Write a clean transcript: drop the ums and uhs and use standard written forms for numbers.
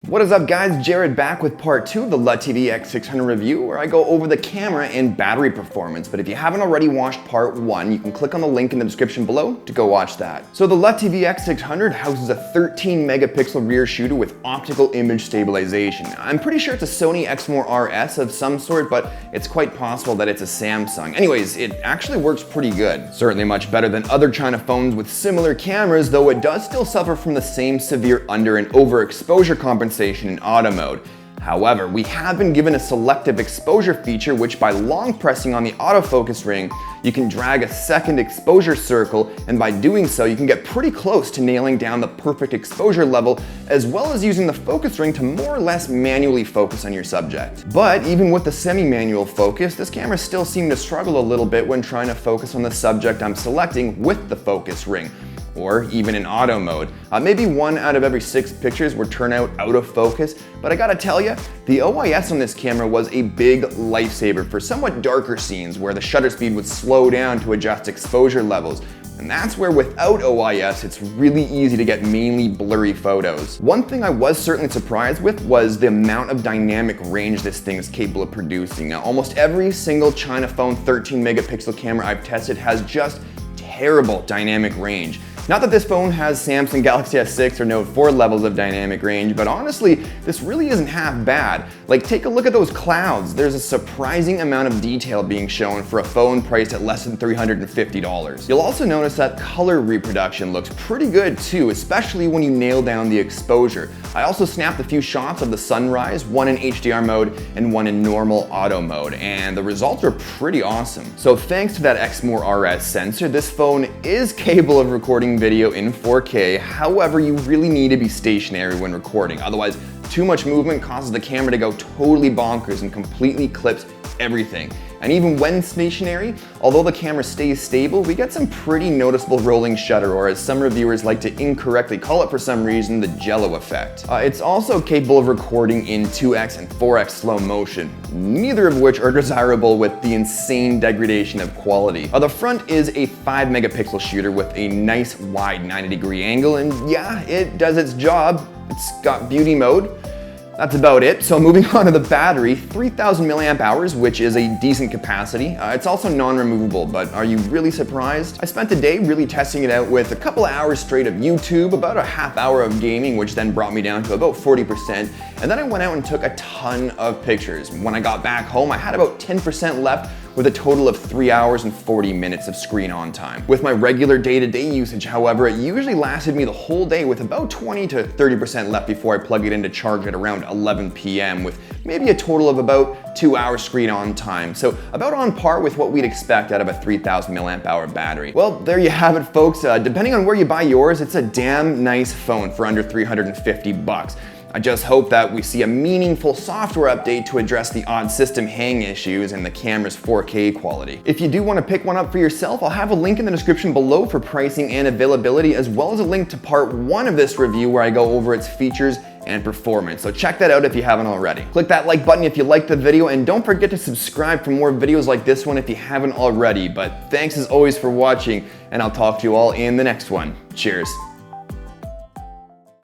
What is up guys, Jared back with part 2 of the LeTV X600 review where I go over the camera and battery performance. But if you haven't already watched part 1, you can click on the link in the description below to go watch that. So the LeTV X600 houses a 13 megapixel rear shooter with optical image stabilization. I'm pretty sure it's a Sony Exmor RS of some sort, but it's quite possible that it's a Samsung. Anyways, it actually works pretty good. Certainly much better than other China phones with similar cameras, though it does still suffer from the same severe under and overexposure compensation in auto mode. However, we have been given a selective exposure feature, which by long pressing on the autofocus ring, you can drag a second exposure circle, and by doing so, you can get pretty close to nailing down the perfect exposure level, as well as using the focus ring to more or less manually focus on your subject. But even with the semi-manual focus, this camera still seemed to struggle a little bit when trying to focus on the subject I'm selecting with the focus ring, or even in auto mode. Maybe 1 out of every 6 pictures would turn out of focus, but I gotta tell you, the OIS on this camera was a big lifesaver for somewhat darker scenes where the shutter speed would slow down to adjust exposure levels. And that's where without OIS, it's really easy to get mainly blurry photos. One thing I was certainly surprised with was the amount of dynamic range this thing is capable of producing. Now, almost every single China phone 13 megapixel camera I've tested has just terrible dynamic range. Not that this phone has Samsung Galaxy S6 or Note 4 levels of dynamic range, but honestly, this really isn't half bad. Like, take a look at those clouds. There's a surprising amount of detail being shown for a phone priced at less than $350. You'll also notice that color reproduction looks pretty good too, especially when you nail down the exposure. I also snapped a few shots of the sunrise, one in HDR mode and one in normal auto mode, and the results are pretty awesome. So thanks to that Exmor RS sensor, this phone is capable of recording video in 4K. However, you really need to be stationary when recording. Otherwise, too much movement causes the camera to go totally bonkers and completely clips everything. And even when stationary, although the camera stays stable, we get some pretty noticeable rolling shutter, or as some reviewers like to incorrectly call it for some reason, the jello effect. It's also capable of recording in 2x and 4x slow motion, neither of which are desirable with the insane degradation of quality. The front is a 5 megapixel shooter with a nice wide 90-degree angle, and yeah, it does its job. It's got beauty mode. That's about it. So moving on to the battery, 3000 milliamp hours, which is a decent capacity. It's also non-removable, but are you really surprised? I spent the day really testing it out with a couple of hours straight of YouTube, about a half hour of gaming, which then brought me down to about 40%. And then I went out and took a ton of pictures. When I got back home, I had about 10% left, with a total of 3 hours and 40 minutes of screen on time. With my regular day-to-day usage, however, it usually lasted me the whole day with about 20 to 30% left before I plug it in to charge at around 11 p.m. with maybe a total of about 2 hours screen on time. So about on par with what we'd expect out of a 3000 milliamp hour battery. Well, there you have it, folks. Depending on where you buy yours, it's a damn nice phone for under 350 bucks. I just hope that we see a meaningful software update to address the odd system hang issues and the camera's 4K quality. If you do want to pick one up for yourself, I'll have a link in the description below for pricing and availability, as well as a link to part 1 of this review where I go over its features and performance. So check that out if you haven't already. Click that like button if you liked the video, and don't forget to subscribe for more videos like this one if you haven't already. But thanks as always for watching, and I'll talk to you all in the next one. Cheers.